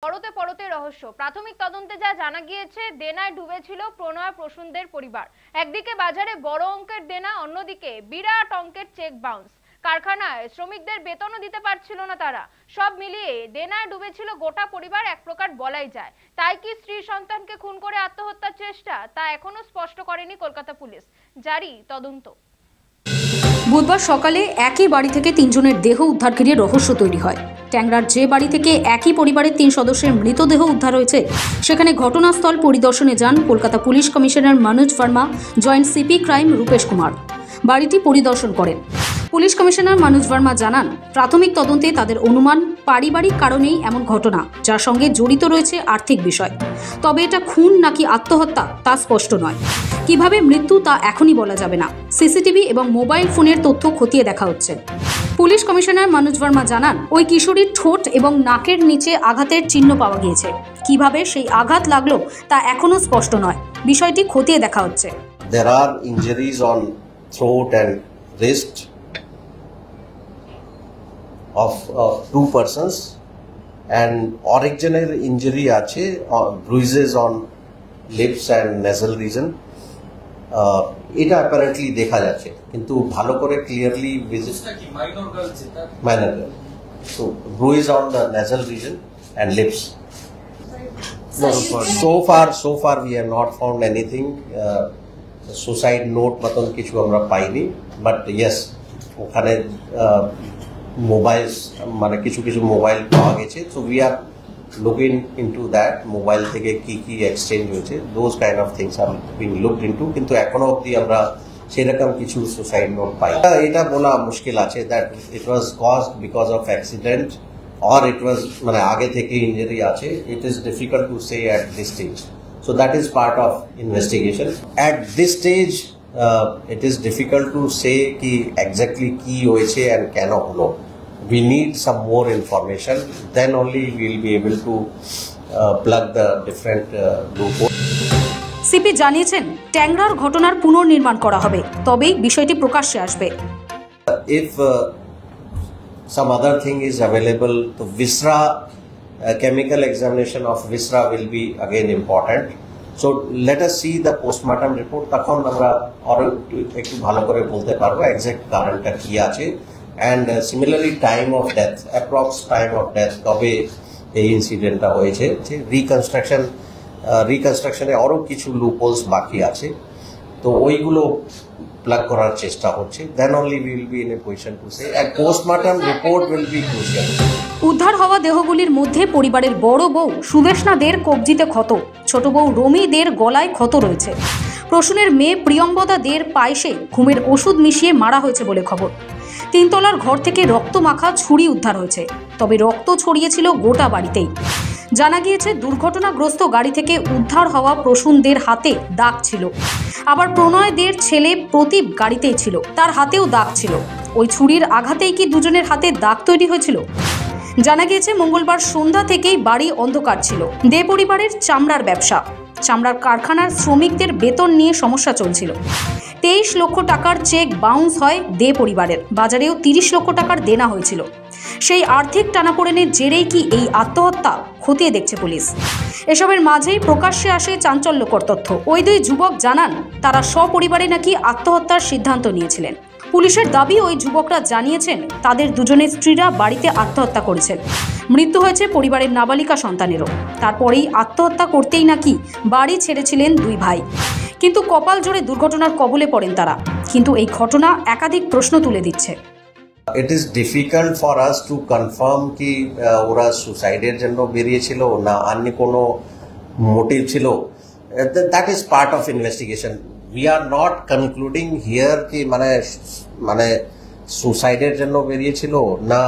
পরতে পরতে রহস্য। প্রাথমিক তদন্তে যা জানা গিয়েছে, দেনায় ডুবেছিল প্রণয় প্রসূনদের পরিবার। একদিকে বাজারে বড় অঙ্কের দেনা, অন্যদিকে বিরাট অঙ্কের চেক বাউন্স। কারখানায় শ্রমিকদের বেতনও দিতে পারছিল না তারা। সব মিলিয়ে দেনায় ডুবেছিল গোটা পরিবার, এক প্রকার বলাই যায়। তাই কি স্ত্রী সন্তানকে খুন করে আত্মহত্যার চেষ্টা, তা এখনো স্পষ্ট করেনি কলকাতা পুলিশ। জারি তদন্ত। বুধবার সকালে একই বাড়ি থেকে তিনজনের দেহ উদ্ধার ঘিরে রহস্য তৈরি হয়। ট্যাংরার যে বাড়ি থেকে একই পরিবারের 3 সদস্যের মৃতদেহ উদ্ধার হয়েছে, সেখানে ঘটনাস্থল পরিদর্শনে যান Kolkata police commissioner Manoj Verma, joint CP crime Rupesh Kumar. বাড়িটি পরিদর্শন করেন। পুলিশ কমিশনার মনোজ ভার্মা জানান, প্রাথমিক তদন্তে তাদের অনুমান পারিবারিক কারণেই এমন ঘটনা, যার সঙ্গে জড়িত রয়েছে আর্থিক বিষয়। তবে এটা খুন নাকি আত্মহত্যা তা স্পষ্ট নয়। কিভাবে মৃত্যু তা এখনই বলা যাবে না। সিসিটিভি এবং মোবাইল ফোনের তথ্য খতিয়ে দেখা হচ্ছে। পুলিশ কমিশনার মনোজ ভার্মা জানান, ওই কিশোরীর ঠোঁট এবং নাকের নিচে আঘাতের চিহ্ন পাওয়া গিয়েছে। কিভাবে সেই আঘাত লাগলো তা এখনো স্পষ্ট নয়। বিষয়টি খতিয়ে দেখা হচ্ছে। There are injuries on throat and wrist of 2 persons and original injury আছে, bruises on lips and nasal region. এটা apparently দেখা যাচ্ছে, কিন্তু ভালো করে clearly minor girl. So bruise on the nasal region and lips. No, so far we have not found anything. Suicide note মতন কিছু আমরা পাইনি, বাট ইয়েস ওখানে মোবাইলস মানে কিছু মোবাইল পাওয়া গেছে। So we are looking into that, mobile থেকে কি এক্সচেঞ্জ হয়েছে, those kind of things are being looked into, কিন্তু এখনো অবধি আমরা সেরকম কিছু সুসাইড নোট পাই। এটা বলা মুশকিল আছে that it was caused because of accident or it was মানে আগে থেকে ইঞ্জুরি আছে। It is difficult to say at this stage. So that is part of investigation. At this stage, it is difficult to say ki exactly ki hoyeche and keno holo. We need some more information. Then only we will be able to plug the different loopholes. CP জানিয়েছেন, ট্যাংরার ঘটনার পুনর্নির্মাণ করা হবে, তবেই বিষয়টি প্রকাশ্যে আসবে। If some other thing is available, to Visra. Chemical examination of Visra will be again important. So let us see the postmortem report. তখন আমরা আরো একটু ভালো করে বলতে পারবো এক্সাক্ট কারণটা কি আছে, and similarly time of death, approx time of death, কবে এই ইনসিডেন্টটা হয়েছে। রিকনস্ট্রাকশনে আরো কিছু লুপহোলস বাকি আছে, তো ওইগুলো প্লাগ করার চেষ্টা হচ্ছে। Then only we will be in a position to say, and postmortem report will be crucial. উদ্ধার হওয়া দেহগুলির মধ্যে পরিবারের বড় বউ সুদেশনা দের কবজিতে ক্ষত, ছোট বউ রমি দের গলায় ক্ষত রয়েছে। প্রসূনের মেয়ে প্রিয়ম্বদা দের পায়েসে ঘুমের ওষুধ মিশিয়ে মারা হয়েছে বলে খবর। 3 তলার ঘর থেকে রক্ত মাখা ছুরি উদ্ধার হয়েছে, তবে রক্ত ছড়িয়েছিল গোটা বাড়িতেই। জানা গিয়েছে, দুর্ঘটনাগ্রস্ত গাড়ি থেকে উদ্ধার হওয়া প্রসূনদের হাতে দাগ ছিল। আবার প্রণয়দের ছেলে প্রদীপ গাড়িতেই ছিল, তার হাতেও দাগ ছিল। ওই ছুরির আঘাতেই কি দুজনের হাতে দাগ তৈরি হয়েছিল? জানা গিয়েছে, মঙ্গলবার সন্ধ্যা থেকেই বাড়ি অন্ধকার ছিল। দে পরিবারের চামড়ার ব্যবসা, চামড়ার কারখানার শ্রমিকদের বেতন নিয়ে সমস্যা চলছিল। 23 লক্ষ টাকার চেক বাউন্স হয় দে পরিবারের। বাজারেও 30 লক্ষ টাকার দেনা হয়েছিল। সেই আর্থিক টানাপোড়েনের জেরেই কি এই আত্মহত্যা, খতিয়ে দেখছে পুলিশ। এসবের মাঝেই প্রকাশ্যে আসে চাঞ্চল্যকর তথ্য। ওই 2 যুবক জানান, তারা সপরিবারে নাকি আত্মহত্যার সিদ্ধান্ত নিয়েছিলেন। পুলিশের দাবি, ওই যুবকরা জানিয়েছেন তাদের দুজনের স্ত্রীরা বাড়িতে আত্মহত্যা করেছেন। মৃত্যু হয়েছে পরিবারের নাবালিকা সন্তানেরও। তারপরেই আত্মহত্যা করতেই নাকি বাড়ি ছেড়েছিলেন 2 ভাই, কিন্তু কপাল জোরে দুর্ঘটনার কবলে পড়েন তারা। কিন্তু এই ঘটনা একাধিক প্রশ্ন তুলে দিচ্ছে। It is difficult for us to confirm কি ওরা সুসাইডের জন্য বেরিয়েছিল না অন্য কোনো মোটিভ ছিল। That is part of investigation. We are not concluding here কি মানে সুসাইডের জন্য বেরিয়েছিল না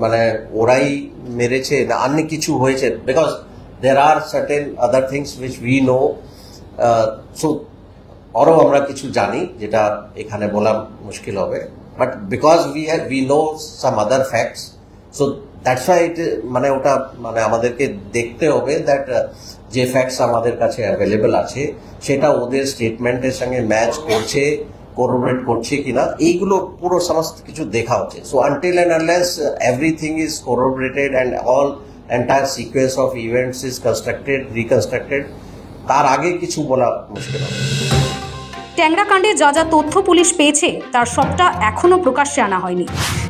মানে ওরাই মেরেছে না অন্য কিছু হয়েছে, because there are certain other things which we know. So আরও আমরা কিছু জানি যেটা এখানে বলা মুশকিল হবে, but because we know some other facts, so that's why মানে ওটা মানে আমাদেরকে দেখতে হবে that যে ফ্যাক্টস আমাদের কাছে অ্যাভেলেবল আছে সেটা ওদের স্টেটমেন্টের সঙ্গে ম্যাচ করছে, corroborate করছে কিনা, এইগুলো পুরো সমস্ত কিছু দেখা হচ্ছে। So until and unless everything is corroborated and all entire sequence of events is reconstructed, তার আগে কিছু বলা মুশকিল হবে। ট্যাংরা কাণ্ডে যা যা তথ্য পুলিশ পেয়েছে তার সবটা এখনো প্রকাশ্যে আনা হয়নি।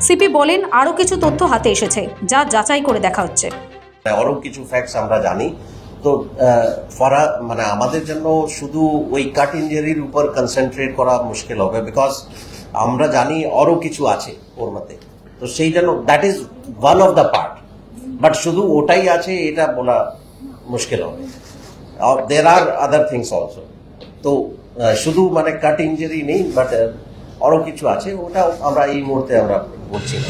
সিপি বলেন আরও কিছু তথ্য হাতে এসেছে, যা যাচাই করে দেখা হচ্ছে। আরও কিছু ফ্যাক্টস আমরা জানি, তো মানে আমাদের জন্য শুধু ওই কাট ইঞ্জুরির উপর কনসেন্ট্রেট করা মুশকিল হবে, বিকজ আমরা জানি আরও কিছু আছে ওর মধ্যে, তো সেই জন্য that is one of the part, but শুধু ওটাই আছে এটা বলা মুশকিল হবে। দেয়ার আর আদার থিংস অলসো, তো শুধু মানে কাট ইঞ্জুরি নেই, বাট আরও কিছু আছে, ওটা আমরা এই মুহূর্তে আমরা বলছি না।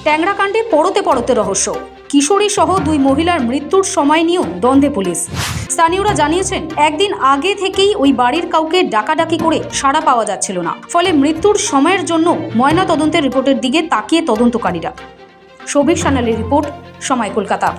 ট্যাংরা কাণ্ডে পড়তে পড়তে রহস্য, কিশোরী সহ 2 মহিলার মৃত্যুর সময় নিয়েও দ্বন্দ্বে পুলিশ। স্থানীয়রা জানিয়েছেন একদিন আগে থেকেই ওই বাড়ির কাউকে ডাকাডাকি করে সাড়া পাওয়া যাচ্ছিল না, ফলে মৃত্যুর সময়ের জন্য ময়না তদন্তের রিপোর্টের দিকে তাকিয়ে তদন্তকারীরা। শোভিক সান্যালের রিপোর্ট, সময় কলকাতা।